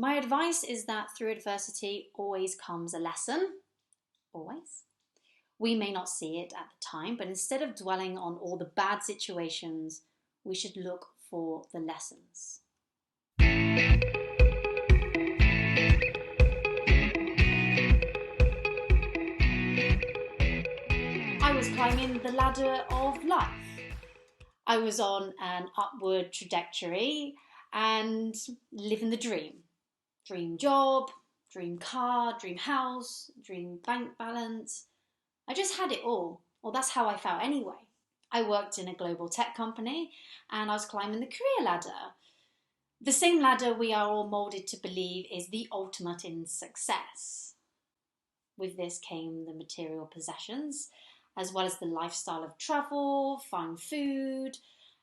My advice is that through adversity always comes a lesson, always. We may not see it at the time, but instead of dwelling on all the bad situations, we should look for the lessons. I was climbing the ladder of life. I was on an upward trajectory and living the dream. Dream job, dream car, dream house, dream bank balance. I just had it all. Well, that's how I felt anyway. I worked in a global tech company and I was climbing the career ladder. The same ladder we are all molded to believe is the ultimate in success. With this came the material possessions, as well as the lifestyle of travel, fine food,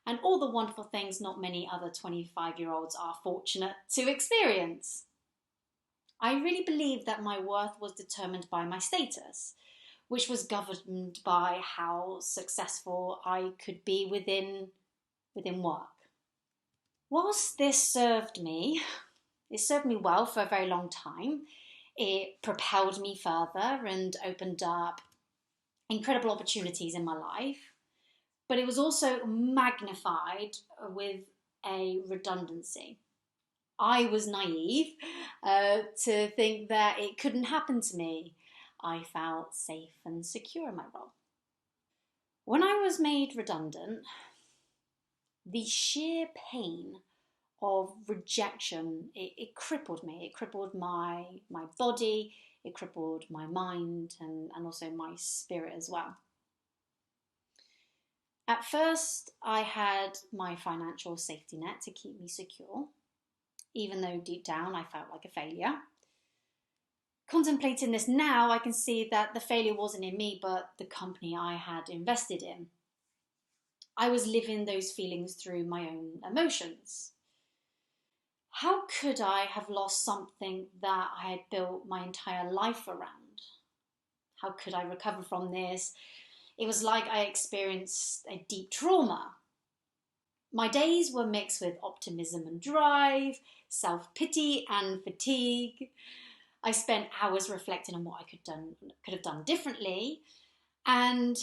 and all the wonderful things not many other 25-year-olds are fortunate to experience. I really believed that my worth was determined by my status, which was governed by how successful I could be within work. Whilst this it served me well for a very long time. It propelled me further and opened up incredible opportunities in my life, but it was also magnified with a redundancy. I was naive to think that it couldn't happen to me. I felt safe and secure in my role. When I was made redundant, the sheer pain of rejection, it crippled me. It crippled my body, it crippled my mind and also my spirit as well. At first, I had my financial safety net to keep me secure, even though deep down I felt like a failure. Contemplating this now, I can see that the failure wasn't in me, but the company I had invested in. I was living those feelings through my own emotions. How could I have lost something that I had built my entire life around? How could I recover from this? It was like I experienced a deep trauma. My days were mixed with optimism and drive, self-pity and fatigue. I spent hours reflecting on what I could have done differently, and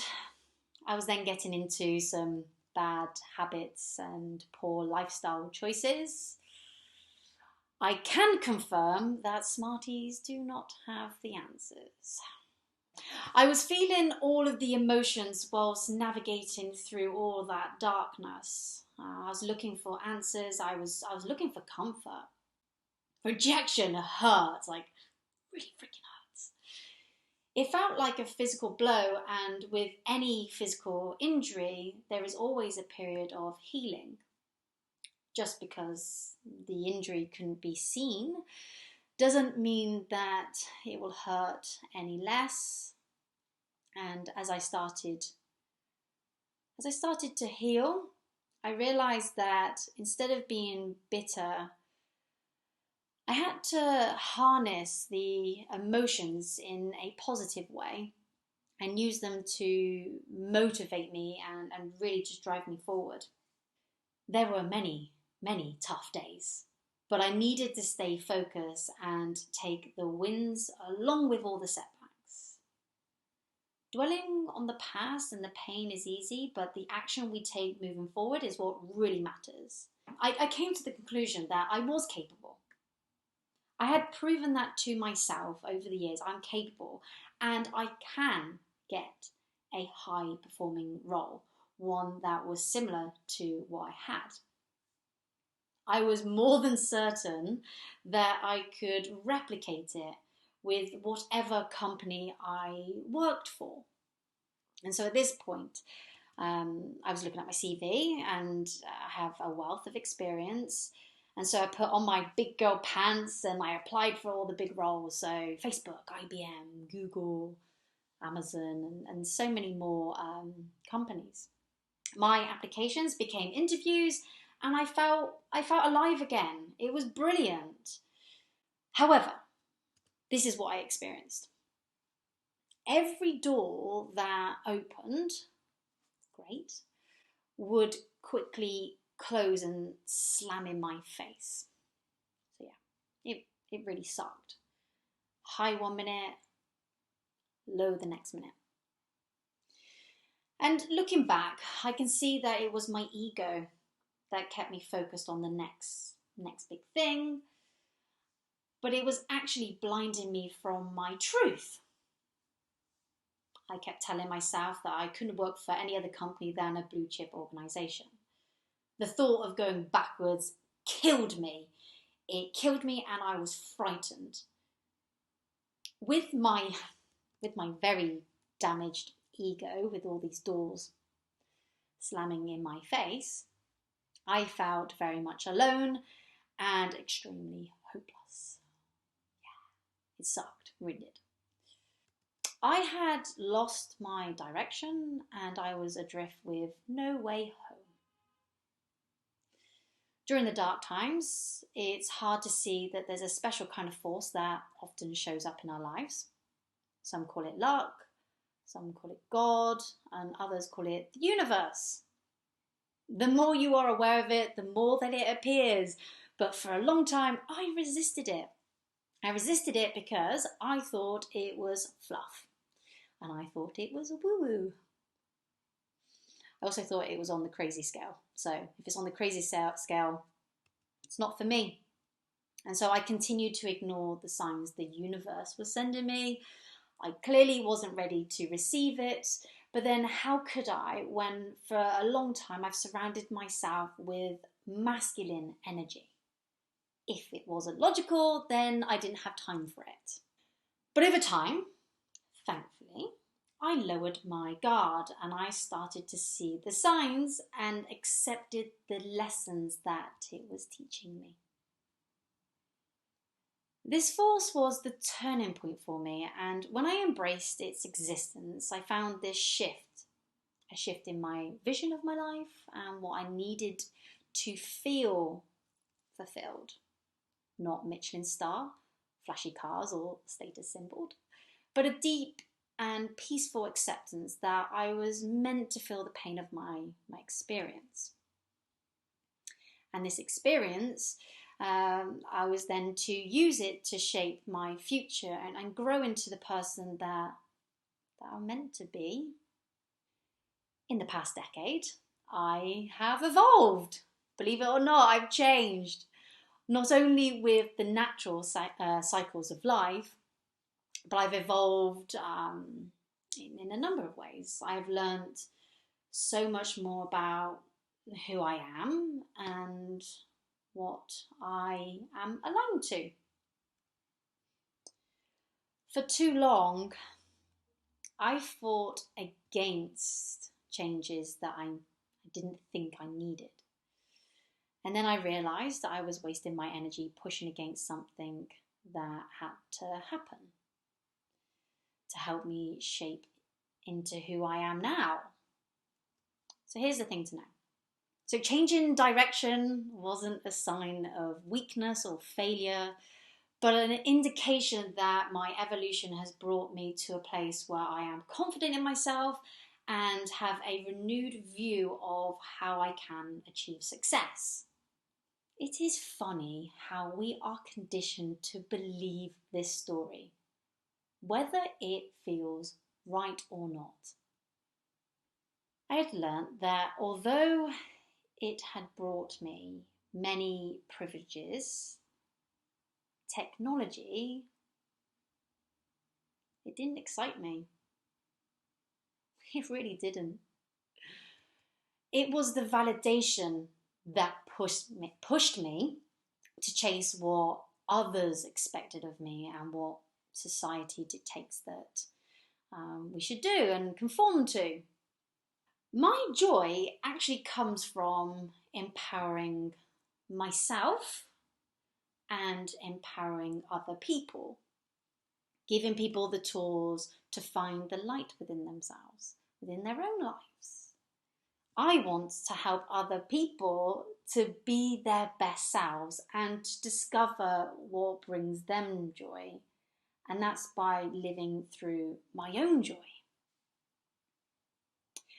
I was then getting into some bad habits and poor lifestyle choices. I can confirm that Smarties do not have the answers. I was feeling all of the emotions whilst navigating through all that darkness. I was looking for answers. I was looking for comfort. Rejection hurts, like really freaking hurts. It felt like a physical blow, and with any physical injury, there is always a period of healing. Just because the injury couldn't be seen doesn't mean that it will hurt any less. And as I started to heal, I realized that instead of being bitter, I had to harness the emotions in a positive way and use them to motivate me and really just drive me forward. There were many, many tough days, but I needed to stay focused and take the wins along with all the setbacks. Dwelling on the past and the pain is easy, but the action we take moving forward is what really matters. I came to the conclusion that I was capable. I had proven that to myself over the years. I'm capable and I can get a high performing role, one that was similar to what I had. I was more than certain that I could replicate it with whatever company I worked for. And so at this point, I was looking at my CV and I have a wealth of experience. And so I put on my big girl pants and I applied for all the big roles. So Facebook, IBM, Google, Amazon, and so many more companies. My applications became interviews and I felt alive again. It was brilliant. However, this is what I experienced. Every door that opened, great, would quickly close and slam in my face. So yeah, It really sucked. High 1 minute, low the next minute. And looking back, I can see that it was my ego that kept me focused on the next big thing, but it was actually blinding me from my truth. I kept telling myself that I couldn't work for any other company than a blue chip organization. The thought of going backwards killed me. It killed me and I was frightened. With my very damaged ego, with all these doors slamming in my face, I felt very much alone and extremely hopeless. Yeah, it sucked, really did. I had lost my direction and I was adrift with no way home. During the dark times, it's hard to see that there's a special kind of force that often shows up in our lives. Some call it luck, some call it God, and others call it the universe. The more you are aware of it, the more that it appears. But for a long time, I resisted it. I resisted it because I thought it was fluff. And I thought it was woo-woo. I also thought it was on the crazy scale. So if it's on the crazy scale, it's not for me. And so I continued to ignore the signs the universe was sending me. I clearly wasn't ready to receive it. But then how could I when for a long time I've surrounded myself with masculine energy? If it wasn't logical, then I didn't have time for it. But over time, thankfully, I lowered my guard and I started to see the signs and accepted the lessons that it was teaching me. This force was the turning point for me, and when I embraced its existence, I found this shift, a shift in my vision of my life and what I needed to feel fulfilled. Not Michelin star, flashy cars or status symboled, but a deep and peaceful acceptance that I was meant to feel the pain of my experience. And this experience, I was then to use it to shape my future and grow into the person that I'm meant to be. In the past decade, I have evolved. Believe it or not, I've changed. Not only with the natural cycles of life, but I've evolved in a number of ways. I've learned so much more about who I am and what I am aligned to. For too long, I fought against changes that I didn't think I needed. And then I realised that I was wasting my energy pushing against something that had to happen to help me shape into who I am now. So here's the thing to know. So changing direction wasn't a sign of weakness or failure, but an indication that my evolution has brought me to a place where I am confident in myself and have a renewed view of how I can achieve success. It is funny how we are conditioned to believe this story, whether it feels right or not. I had learnt that although it had brought me many privileges, technology, it didn't excite me. It really didn't. It was the validation that pushed me to chase what others expected of me and what society dictates that we should do and conform to. My joy actually comes from empowering myself and empowering other people, giving people the tools to find the light within themselves, within their own lives. I want to help other people to be their best selves and to discover what brings them joy. And that's by living through my own joy.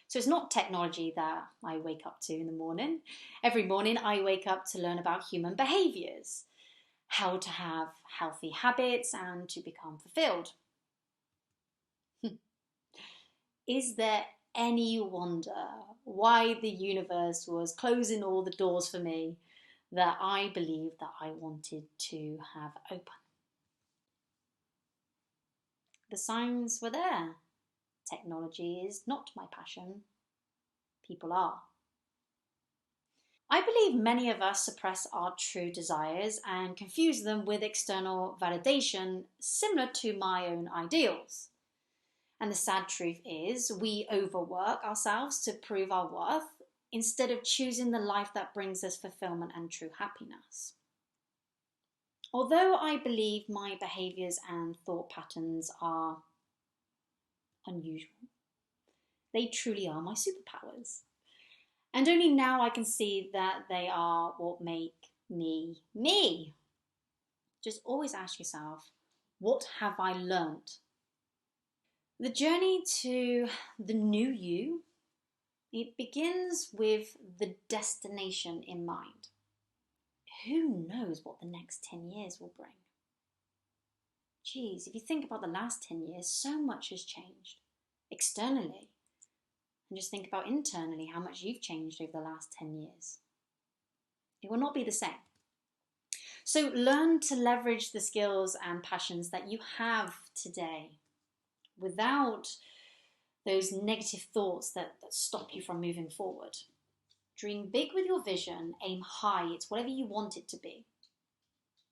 So it's not technology that I wake up to in the morning. Every morning I wake up to learn about human behaviours, how to have healthy habits and to become fulfilled. Is there any wonder why the universe was closing all the doors for me that I believed that I wanted to have open? The signs were there. Technology is not my passion. People are. I believe many of us suppress our true desires and confuse them with external validation, similar to my own ideals. And the sad truth is, we overwork ourselves to prove our worth instead of choosing the life that brings us fulfillment and true happiness. Although I believe my behaviors and thought patterns are unusual, they truly are my superpowers. And only now I can see that they are what make me me. Just always ask yourself, what have I learned? The journey to the new you, it begins with the destination in mind. Who knows what the next 10 years will bring? Geez, if you think about the last 10 years, so much has changed externally. And just think about internally how much you've changed over the last 10 years. It will not be the same. So learn to leverage the skills and passions that you have today without those negative thoughts that stop you from moving forward. Dream big with your vision, aim high, it's whatever you want it to be.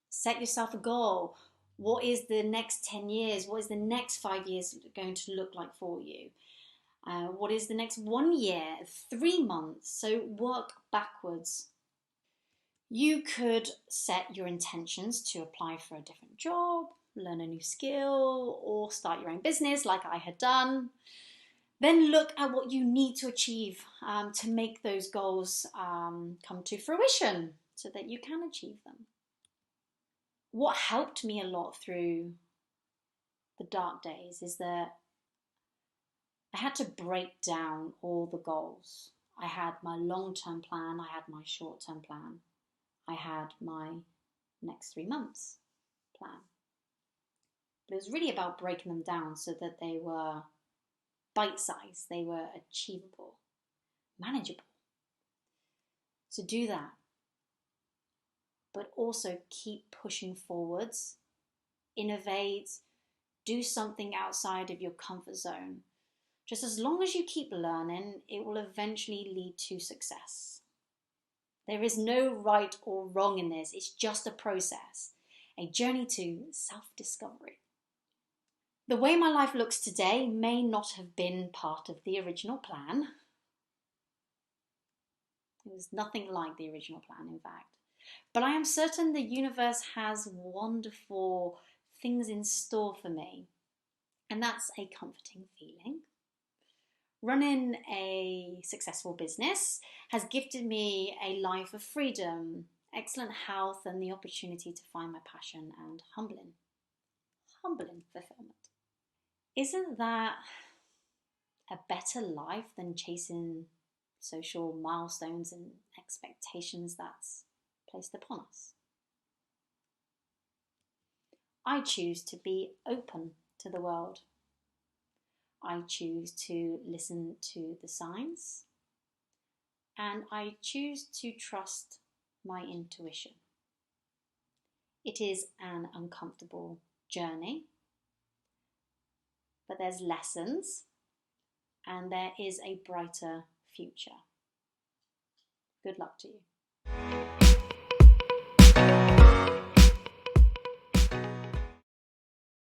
Set yourself a goal. What is the next 10 years? What is the next 5 years going to look like for you? What is the next 1 year, 3 months? So work backwards. You could set your intentions to apply for a different job, learn a new skill, or start your own business like I had done. Then look at what you need to achieve to make those goals come to fruition so that you can achieve them. What helped me a lot through the dark days is that I had to break down all the goals. I had my long-term plan, I had my short-term plan, I had my next 3 months plan. But it was really about breaking them down so that they were bite-sized, they were achievable, manageable. So do that. But also keep pushing forwards, innovate, do something outside of your comfort zone. Just as long as you keep learning, it will eventually lead to success. There is no right or wrong in this. It's just a process, a journey to self-discovery. The way my life looks today may not have been part of the original plan. It was nothing like the original plan, in fact. But I am certain the universe has wonderful things in store for me. And that's a comforting feeling. Running a successful business has gifted me a life of freedom, excellent health, and the opportunity to find my passion and humbling fulfillment. Isn't that a better life than chasing social milestones and expectations that's placed upon us? I choose to be open to the world. I choose to listen to the signs, and I choose to trust my intuition. It is an uncomfortable journey, but there's lessons and there is a brighter future. Good luck to you.